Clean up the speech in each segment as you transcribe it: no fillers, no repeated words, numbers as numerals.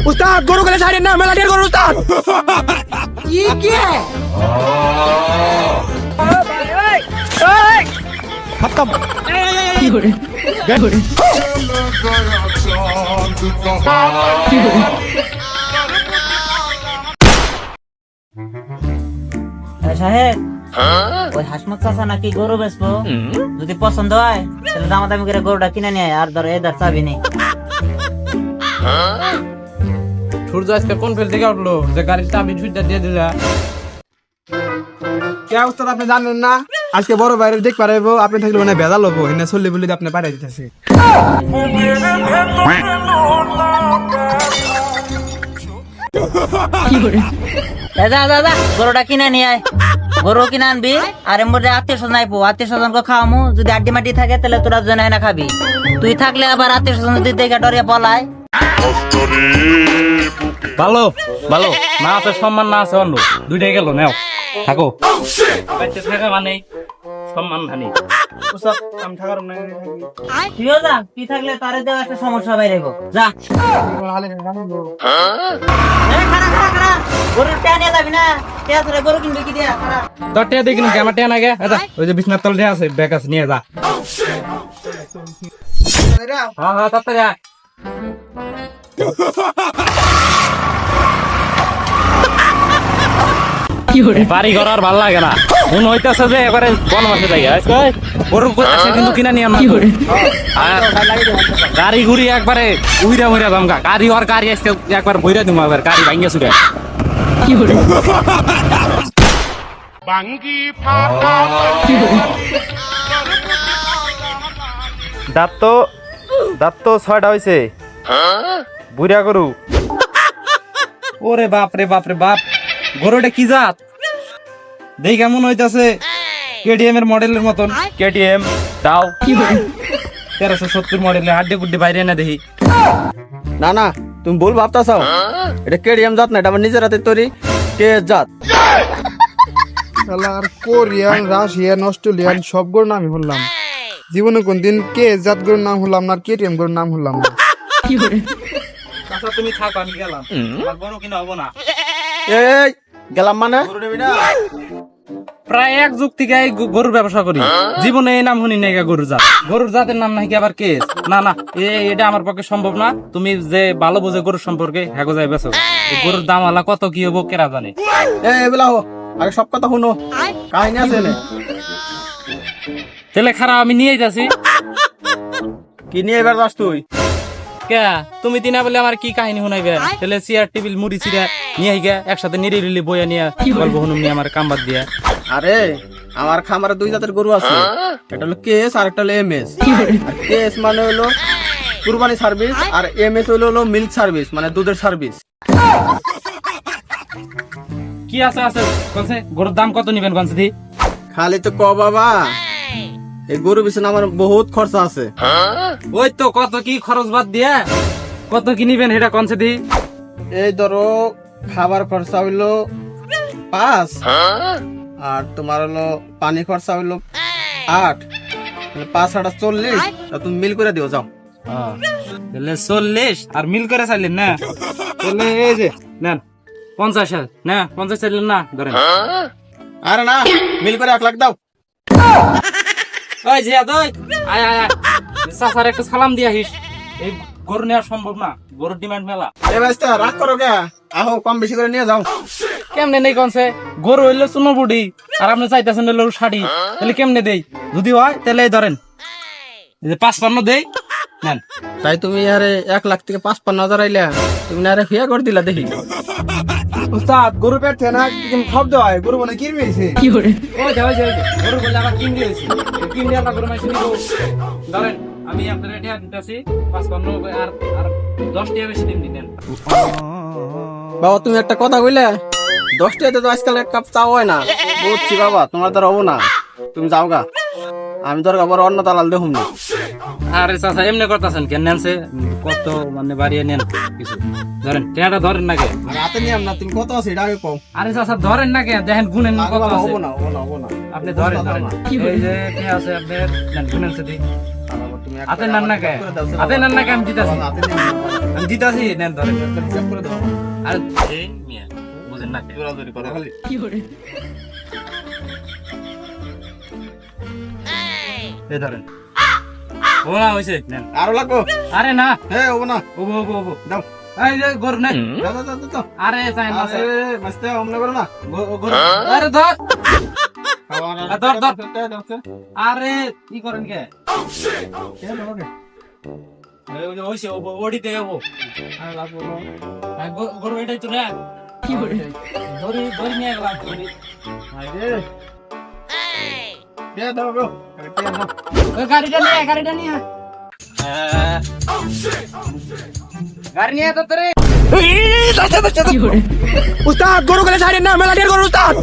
उस्ताद गुरु के साइड ना मेला डेर करो उस्ताद ये क्या है? खत्म সাহেব ওই হাসমত চাচা নাকি গরু বেচবো, যদি পছন্দ হয় তাহলে দামাদামি করে গরুটা কিনে নিয়ে আর ধরো এদার চাবি নেই। সূর্য আজকে কোন ফিল্ড থেকে উঠলো যে গাড়ির চাবি সুইচটা দিয়ে দিলা? क्या उस्ताद আপনি জানেন না আজকে বড় বাইরে দেখ পারাইবো আপনি থাকলে মানে ভেজাল হবো এনে চললি বলি আপনি পাঠাই দিতেছে দাদা দাদা গরুটা কিনে নিয়ে আয়, গরু কিনে আনবি আর এর মধ্যে আত্মীয় স্বজন আইবো, আত্মীয় স্বজনকে খাওয়ামু, যদি আড্ডি মাটি থাকে তাহলে তোরা দুজনে না খাবি, তুই থাকলে আবার আত্মীয় স্বজন যদি দেখে ডরিয়ে পলায়। ভালো ভালো না আছে সম্মান না আছে অন্য দুইটাই গেল নাও থাকো বাইতে থাকা মানে সম্মান হানি উস্তাদ আমি থাকার না তুইও যা, তুই থাকলে তারে দেওয়া একটা সমস্যা বাইরে যা। খারা খারা খারা গরুর টেয়া নিয়ে যাবি না, টেয়া ধরে গরু কিনবি কি দিয়া খারা। তোর টিয়া দেখি নাকি আমার টিয়া না গে এটা ওই যে বিছনার তল আছে ব্যাগ আছে নিয়ে যা। হ্যাঁ হ্যাঁ তাড়াতাড়ি আয়। বাড়ি ঘর আর ভাল লাগে না, মন হইতেছে যে এবারে বনবাসে যাই গরু আছে কিন্তু কিনা নিয়ে আমরা আর গাড়ি ঘুরি একবারে উইরা উইরা দামগা গাড়ি আর গাড়ি আজকে একবার বইরা দিমু একবার গাড়ি ভাঙ্গা চুরে কি করে বাঙ্গি ফাটা দাঁত তো 6টা হইছে বুড়া গরু। ওরে বাপ রে বাপ রে বাপ, গরুটা কি জাত দেখ কেমন হইতাছে কেটিএম এর মডেলের মতন। কেটিএম দাও 1370 মডেলের হাড্ডি গুড্ডি বাইরে না দেখি। না না তুমি ভুল ভাবতাছাও, এটা কেটিএম জাত না, এটা আমার নিজের হাতে তৈরি কে জাত। শালা আর কোরিয়ান রাশিয়ান অস্ট্রেলিয়ান সব গরুর নামই শুনলাম, জীবনে কোনদিন কে জাত গরুর নাম শুনলাম না, কেটিএম গরুর নাম শুনলাম না। আচ্ছা তুমি থাকো আমি গেলাম, আমার গরু কিনা হবো না। এই গেলাম মানে প্রায় এক যুগ থেকে এই গরুর ব্যবসা করি, জীবনে এই নাম শুনি নাই গরুর জাত। গরুর জাতের নাম নাকি আবার কেস? না না এটা আমার পক্ষে সম্ভব না। তুমি যে ভালো বোঝে গরুর সম্পর্কে হ্যাগো যাই বেছো, গরুর দাম আলা কত কি হবো কেরা জানে। এগুলা হো আরে সব কথা শুনো, কাহিনী আছে না তাহলে খারাপ আমি নিয়ে যাচ্ছি। কি নিয়ে এবার যাস তুই? কে তুমি তিনা বলে আমার কি কাহিনী শুনাইবে? তাহলে চেয়ার টেবিল মুড়ি চিরা নিয়ে আইগা একসাথে নিরিলি বইয়া নিয়ে গল্প শুনুম নিয়ে আমার কামবাদ দিয়া। আরে আমার খামারে 2 জাতের গরু আছে, একটা হলো কেএস আর একটা হলো এমএস। আর কেএস মানে হলো কুরবানি সার্ভিস আর এমএস হলো মিল্ক সার্ভিস মানে দুধের সার্ভিস। কি আছে আছে কোনছে গরুর দাম কত নিবেন কোনছে দি? খালি তো ক বাবা, এই গরু পিছনে আমার বহুত খরচা আছে। ওই তো কত কি খরচ বাদ দিয়া কত কি নিবেন সেটা কোনছে দি? এই ধরো খাবার খরচা হইলো 5 আর তোমার হলো পানি খরচা হইলো 8, 5 আর 40 তুমি মিল করে দিও যাও। তাহলে 40 আর মিল করে চাইলেন না? তাহলে এই যে নেন 50 না 50 চাইলেন না ধরেন। আরে না মিল করে 1 লাখ দাও। ওই জিয়া দই আয় আয় আয় সাফার একটা সালাম দিয়া হিস, এই গরু নেওয়া সম্ভব না, গরুর ডিমান্ড মেলা। এ ভাইস্তা রাগ করো কে, আহো কম বেশি করে নিয়ে যাও। কেমনে নেই কোনছে গরু হইলো চুনো বুড়ি আর আপনি চাইতেছেন হইলো 60, তাহলে কেমনে দেই? যদি হয় তাহলে এই ধরেন 55 দেই নেন। তাই তুমি আরে 1 লাখ থেকে 55,000 আইলা, তুমি আরে ফিয়া করে দিলা দেখি। উস্তাদ গরু পেট থেকে না কিন্তু শব্দ হয়, গরু মানে কিরমি হয়েছে ওই যে গরু বলে আবার কিন দিয়েছি, কিন দিয়ে আবার গরু মাইছি নিব। ধরেন আমি আপনার এটা দিতেছি 55 আর 10 টাকা বেশি দিন দিলেন। বাবা তুমি একটা কথা কইলে 10 টাকাতে তো আজকাল এক কাপ চা হয় না। বুঝছি বাবা তোমার দ্বারা হবো না, তুমি যাও গা, আমি তোর আবার অন্য দালাল দেখুন না। আরে চাচা এমনি করতেছেন কেন? নেনছে কত মানে বাড়িয়ে নেন কিছু ধরেন, টেয়াটা ধরেন না কে? রাতে নিয়াম না, তুমি কত আছে এটা আগে কও। আরে চাচা ধরেন না কে? দেখেন গুনেন কত আছে। হবো না আপনি ধরেন ধরেন এই যে কে আছে আপনি নেন গুনেন সেদি। তুমি হাতে নেন না কে হাতে নেন না কে আমি জিতাছি হাতে নিয়ে আমি জিতাছি নেন ধরেন হিসাব করে দাও আরে এই মিয়া বুঝেন না কে জোরাজোরি করে খালি এই ধরেন ও না হইছে নেন আরো লাগবো আরে না হ্যাঁ ওবো না ওবো ওবো ওবো দাও এই যে গরু নেন দাও দাও দাও দাও আরে চাই না আরে মাস্তে অমনে করো না গরু আরে ধর ধর, ধর। দাও আরে কি করেন কে কে দাও কে ওই যে হইছে ওবো ওডি দে ওবো আর লাগবো গরু এটাই তো না কি করে ধরি ধরি নিয়ে গেলাম আরে কে দাও গো কে দাও ওই গাড়িটা নিয়ে গাড়ি নিয়ে তো তোরে উস্তাদ গরু গেলে ছাড়েন না মেলা গরু উস্তাদ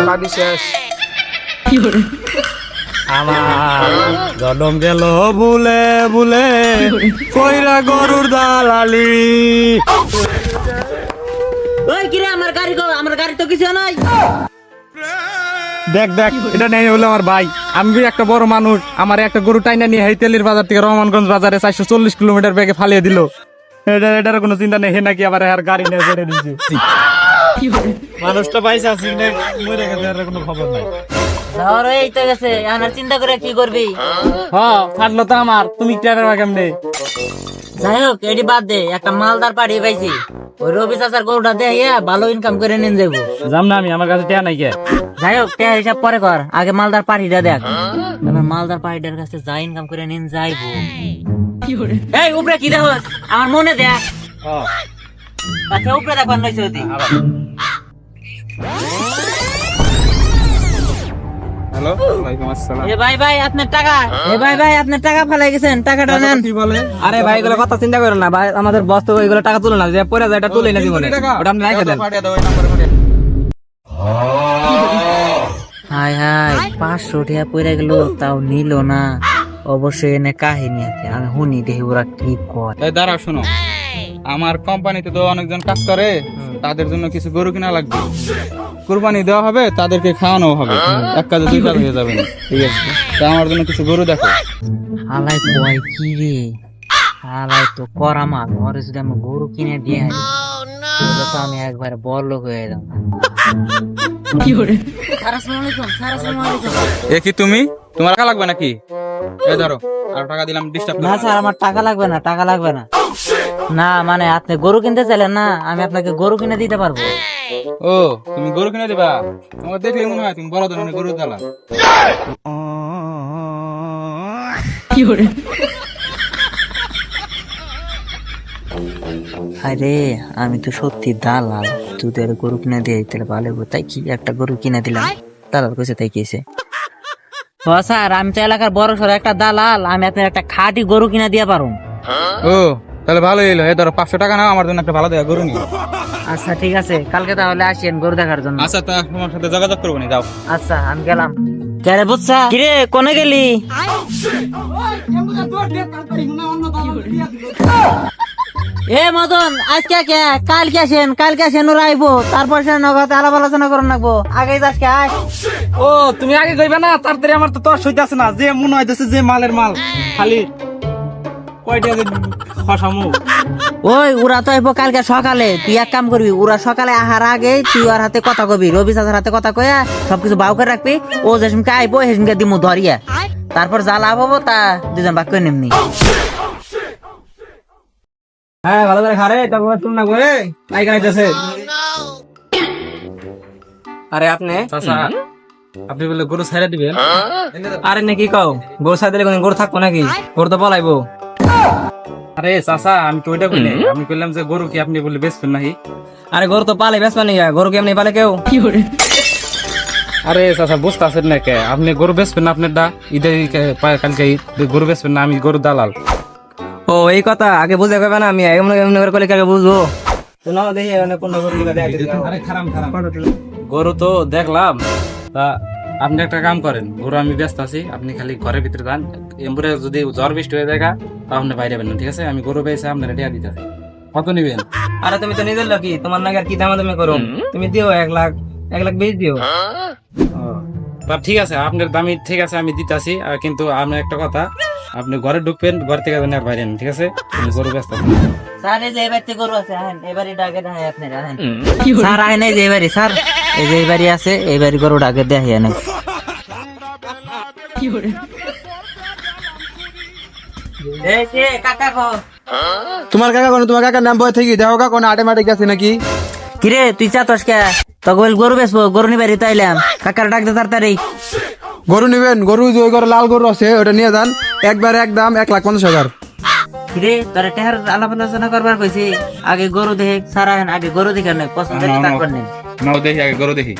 বাদি শেষ আমার জনম গেল ভুলে ভুলে কইরা গরুর দালালি ওই কিরে আমার গাড়ি তো কিছু নাই। দেখ দেখ এটা নেই হলো আমার ভাই আমি একটা বড় মানুষ আমার একটা গরু টাইনা নিয়ে হাইতেলির বাজার থেকে রহমানগঞ্জ বাজারে 440 কিলোমিটার বেগে ফালিয়ে দিল এটার কোনো চিন্তা নেই হে নাকি আবার আর গাড়ি নিয়ে বেড়ে দিয়েছে মানুষটা পাইছে আসি মরে গেছে আর কোনো খবর নাই ধর এই তো গেছে এখন আর চিন্তা করে কি করবি? হ্যাঁ ফাটলো তো আমার তুমি টেরার কেমনে যাই হোক এটি বাদ দে, একটা মালদার পাঠিয়ে পাইছি, ওই রবি চাচার গরুটা দেখে ভালো ইনকাম করে নিন যাবো। যাম না আমি আমার কাছে টেয়া নাই কে যাই হোক টেয়া হিসাব পরে কর, আগে মালদার পাঠিটা দেখ, তারপর মালদার পাঠিটার কাছে যা ইনকাম করে নিন যাইবো। এই উপরে কি দেখো আমার মনে দেখ, আচ্ছা উপরে দেখবার নইছে ওদি। হ্যালো ওয়ালাইকুম আসসালাম এ ভাই ভাই আপনার টাকা, এ ভাই ভাই আপনার টাকা ফেলাই গেছেন, টাকাটা নেন। কি বলে আরে ভাই এগুলো কথা চিন্তা করেন না ভাই, আমাদের বস তো ওইগুলো টাকা তুলে না, যে পরে যায় এটা তুলে না জীবনে, ওটা আপনি রেখে দেন। হাই হাই 500 টাকা পড়ে গেল, তাও নিল না। অবশ্যই এনে কাহিনী আছে, আমি শুনি দেখি ওরা কি কয়। এই দাঁড়াও শোনো, আমার কোম্পানিতে তো অনেকজন কাজ করে, তাদের জন্য কিছু গরু কিনা লাগবে, কুরবানি দেওয়া হবে, তাদেরকে খাওয়ানো হবে, এক কাজে দুই কাজ হয়ে যাবে না, ঠিক আছে? তা আমার জন্য কিছু গরু দেখো। হালাই কয় কি রে, হালাই তো করা মাল, ওরে যদি আমি গরু কিনে দিয়ে আনি, তাহলে তো আমি একবার বড় লোক হয়ে এলাম। স্যার আসসালামু আলাইকুম, স্যার আসসালামু আলাইকুম। এ কি তুমি, তোমার টাকা লাগবে নাকি? এই ধরো, আর টাকা দিলাম, ডিস্টার্ব না স্যার আমার টাকা লাগবে না, টাকা লাগবে না। না মানে আপনি গরু কিনতে চাইলেন না, আমি আপনাকে গরু কিনে দিতে পারবো। ও তুমি গরু কিনে দিবা? তোমাকে দেখলে মনে হয় তুমি বড় ধরনের গরু দালা। আরে আমি তো সত্যি দালাল, দুধের গরু কিনে দিয়ে তাহলে ভালো হইবো। তাই কি একটা গরু কিনে দিলাম, দালাল কইছে তাই কিছে। ও স্যার আমি তো এলাকার বড় সড়ো একটা দালাল, আমি আপনার একটা খাঁটি গরু কিনে দিয়ে পারো। ও তাহলে ভালো এলো, এই ধরো 500 টাকা নাও, আমার জন্য একটা ভালো দেখা গরু নিও। আচ্ছা ঠিক আছে, কালকে তাহলে আসেন গরু দেখার জন্য। আচ্ছা তা তোমার সাথে যোগাযোগ করবো নি, যাও। আচ্ছা আমি গেলাম। কেরে বুঝছা কিরে কোনে গেলি? এ মদন আজকে কে কালকে আসেন ওরা আইবো, তারপর সে নগদ আলাপ আলোচনা করুন লাগবো। আগে আজকে আয়। ও তুমি আগে কইবা না, তাড়াতাড়ি আমার তো তোর সইতাছে না, যে মনে হইতেছে যে মালের মাল খালি কয়টা যে খসামু। ওই ওরা তো আইবো কালকে সকালে, তুই এক কাম করবি, ওরা সকালে আহার আগে তুই ওর হাতে কথা কবি, রবি চাচার হাতে কথা কয়া সবকিছু বাউ করে রাখবি, ও যেসমকে আইবো সেসমকে দিমু ধরিয়া, তারপর যা লাভ হবো তা দুজন বাক্য নেমনি। হ্যাঁ ভালো করে খারে, তারপর তুমি না করে নাই গাইতেছে। আরে আপনি চাচা আপনি বলে গরু ছাইরা দিবেন? আরে নাকি কও, গরু সাইড দিলে গরু থাকবো নাকি? গরু তো পলাইবো। আরে চাচা আমি তো ওইটা কইনি, আমি কইলাম যে গরু কি আপনি বলে বেচবেন নাকি? আরে গরু তো পালে বেশ মানে, গরু কি এমনি পালে কেউ? আরে চাচা বুঝতে আছেন না কে, আপনি গরু বেচবেন না, আপনার দা ঈদের কালকে ঈদ, গরু বেচবেন না, আমি গরু দালাল। ও এই কথা আগে বুঝে কইবে না, আমি এমন এমন করে কইলে কাকে বুঝবো? তো না দেখি মানে কোন গরু লিগা দেখ। আরে খারাপ গরু তো দেখলাম, তা আপনি একটা কাম করেন, গরু আমি ব্যস্ত আছি, আপনি খালি ঘরের ভিতরে যান। এমপুরে যদি ঝড় বৃষ্টি হয়ে যায় তা আপনি বাইরে যাবেন না, ঠিক আছে? আমি গরু পেয়েছি, আপনার টিয়া দিতে হবে। কত নিবেন? আরে তুমি তো নিজের লোকই, তোমার নাকি আর কি দামাদামি করো? তুমি দিও 1 লাখ 20 দিও। তা ঠিক আছে, আপনার দামি ঠিক আছে, আমি দিতেছি। কিন্তু আপনার একটা কথা, আপনি ঘরে ঢুকবেন, ঘর থেকে যেন আর বাইরে নেন, ঠিক আছে? আমি গরু ব্যস্ত আছি। স্যার এই যে এবারে গরু আছে, আহেন এবারে ডাকে দেখাই আপনারা, আহেন স্যার, আহেন এই যে এবারে স্যার, এই যে এবারে আছে, এবারে গরু ডাকে দেখাই না। এই যে কাকা কো, তোমার কাকা কোন, তোমার কাকার নাম বয়ে থেকে দেখো কাকা কোন আটে মাঠে গেছে নাকি? কিরে তুই চাতস কে? তো গোল গরু বেচবো, গরু নিবারি তাইলাম, কাকার ডাক দে তাড়াতাড়ি। গরু নিবেন? গরু যে ওই ঘরে লাল গরু আছে ওটা নিয়ে যান, একবার একদম 1,50,000। কিরে তোর টেহার আলাপ আলোচনা করবার কইছি, আগে গরু দেখে স্যার, আহেন আগে গরু দেখে নেই, পছন্দ হলে তারপর নেই। নাও দেখি, আগে গরু দেখি।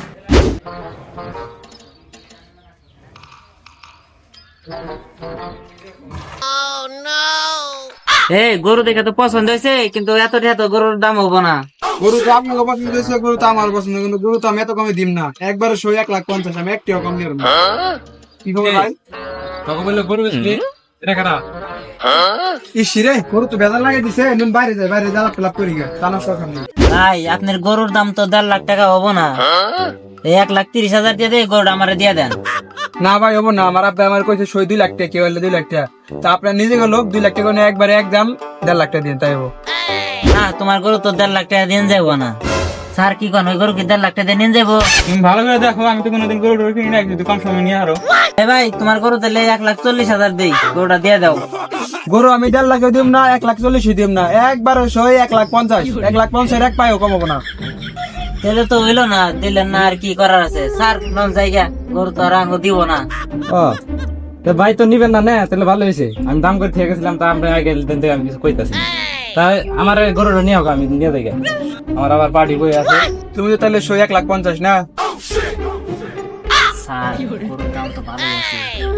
এই গরু দেখে তো পছন্দ হয়েছে, কিন্তু এত টাকা তো গরুর দাম হবো না। গরু তো আপনাকে পছন্দ হয়েছে, গরু তো আমার পছন্দ, কিন্তু গরু তো আমি এত কমে দিম না, একবারে 1,50,000, আমি একটিও কম নিলাম না। কি খবর ভাই? তখন বললো গরু বেচবি, এটা খারাপ। ইসি রে, গরু তো বেজার লাগে দিছে, নুন বাইরে যায়, বাইরে জ্বালা ফেলাপ করি গে, তা নষ্ট খান। ভাই আপনার গরুর দাম তো 1.5 লাখ টাকা হবো না, এই 1,30,000 দিয়ে দিয়ে গরুটা আমারে দিয়ে দেন। না ভাই হবো না, আমার আব্বা আমার কইছে 2 লাখ টাকা, কেউ হলে 2 লাখ টাকা, তা আপনার নিজে লোক 2 লাখ টাকা নিয়ে একবারে একদম 1.5 লাখ টাকা দিন, তাই হবো। না তোমার গরু তো 1.5 লাখ টাকা দিয়ে যাবো না। স্যার কি কোন, ওই গরু কি 1.5 লাখ টাকা দিয়ে নিয়ে যাবো? তুমি ভালো করে দেখো, আমি তো কোনোদিন গরু টরু কিনি না, কিন্তু কম সময় নিয়ে আরো। এ ভাই তোমার গরু তাহলে 1,40,000 দেই, গরুটা দিয়ে দাও। গরু আমি 1.5 লাখ দিম না, 1,40,000 দিম না, একবার 1,50,000, 1,50,000 এক পাইও কমাবো না। তাহলে তো হইলো না, দিলেন না, আর কি করার আছে? স্যার নন জায়গা, গরু তো আর আঙ্গ দিব না। ভাই তো নিবেন না, না তাহলে ভালো হয়েছে, আমি দাম করে থেকে গেছিলাম, তা আমরা আগে দিন থেকে আমি কিছু কইতাছি। তাই আমার গরুটা নিয়ে হোক, আমি নিয়ে যাই, আমার আবার পার্টি বই আছে। তুমি তো তাহলে 1,50,000 না? স্যার গরুর দাম তো ভালো আছে,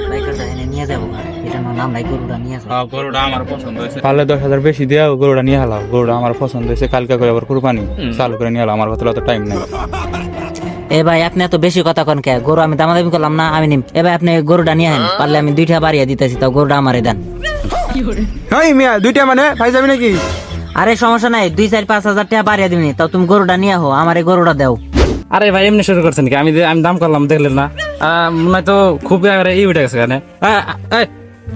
বাইকারটা এনে নিয়ে যাবো, এটা নাম নাই, গরুটা নিয়ে যাবো। গরুটা আমার পছন্দ হয়েছে, পারলে 10,000 বেশি দেও, গরুটা নিয়ে হালাও। গরুটা আমার পছন্দ হয়েছে, কালকে করে আবার কুরবানি চালু করে নিয়ে হালাও, আমার হাতে অত টাইম নেই। এ ভাই আপনি এত বেশি কথা কন কে? গরু আমি দামাদামি করলাম না, আমি নিম। এ ভাই আপনি গরুটা নিয়ে আহেন, পারলে আমি 2টা বাড়িয়ে দিতেছি, তাও গরুটা আমারে দেন। হই মিয়া, 2টা মানে ভাই যাবি নাকি? আরে সমস্যা নাই, 2-4-5 হাজার টাকা বাড়িয়ে দিবনি, তাও তুমি গরুটা নিয়ে আহো, আমার এই গরুটা দাও। আরে ভাই এমনি শুরু করছেন কি? আমি দাম করলাম, দেখলেন না? মনে হয় তো খুব ই উঠে গেছে এখানে।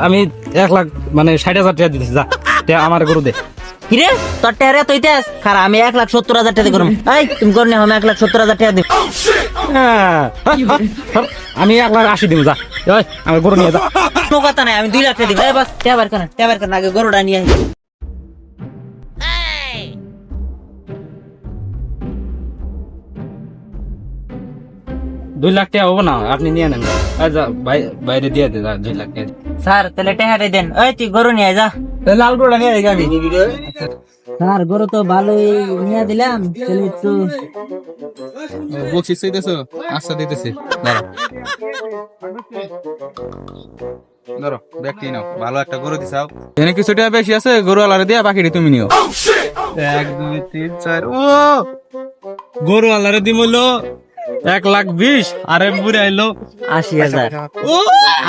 আমি 1,60,000 টাকা দিতেছি, যা আমার গরু দে। কিরে তোর টেরে তো ইতিহাস খারাপ, আমি 1,70,000 টাকা করবো। এই তুমি গরু নিয়ে, আমি 1,70,000 টাকা দিব। আমি 1,80,000 দিব, যা আমার গরু নিয়ে যা। কোনো কথা নাই, আমি 2 লাখ টাকা দিব। এই বাস টেবার কেন আগে গরুটা নিয়ে আহি। 2 লাখ টাকা হবো না, আপনি নিয়ে নেন। বাইরে দিয়ে দে 2 লাখ টাকা। স্যার তাহলে টেহারে দেন। ওই তুই গরু নিয়ে যা। লাল গরুটা নিয়ে আই আমি। স্যার গরু তো ভালোই নিয়ে দিলাম, তাহলে একটু বকশিস চাইতেছো? আচ্ছা দিতেছি, ধরো ব্যক্তি নাও, ভালো একটা গরু দিছাও। এনে কিছু টাকা বেশি আছে, গরু আলারে দিয়া, বাকিটি তুমি নিও। 1 2 3 4, ও গরু আলারে দিম হইলো 1,20,000, আরে বুড়ে আইলো 80,000। ও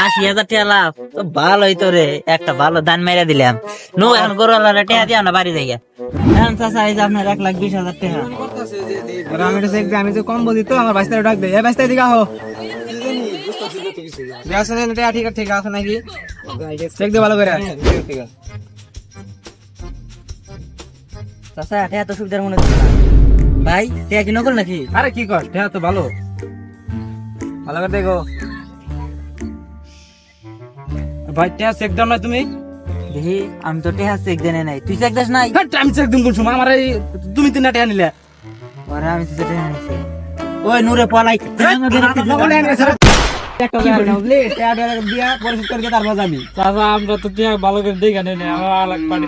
80,000 টাকা লাভ তো ভালোই তো রে, একটা ভালো দান মেরে দিলাম। নো এখন গরু আলারে টাকা দিয়া না বাড়ি যাইয়া। এখন চাচা এই যে আপনার 1,20,000 টাকা। আমি তো কম বলি তো, আমার বাইস্তারে ডাক দে। এ বাইস্তারে দিকে আহো। আসলে এটা ঠিক আছে নাকি? চেক দে ভালো করে। চাচা টাকা তো সুবিধার মনে হচ্ছে না। ভাই টাকা কি নকল নাকি? আরে কি কর, টাকা তো ভালো ভালো করে দেখো। ভাই। টাকা চেক দাও না তুমি? দেখি আমি তো টাকা চেক দেনে নাই, তুই চেক দাস নাই? আমি চেক দিন কোন সময়? আমার তুমি 3টা টাকা নিলে। আরে আমি তো টাকা নিছি। ওই নূরে পলাই চাচা আমরা তো টাকা ভালো করে দেখে নেই, আমার আলাগ পানি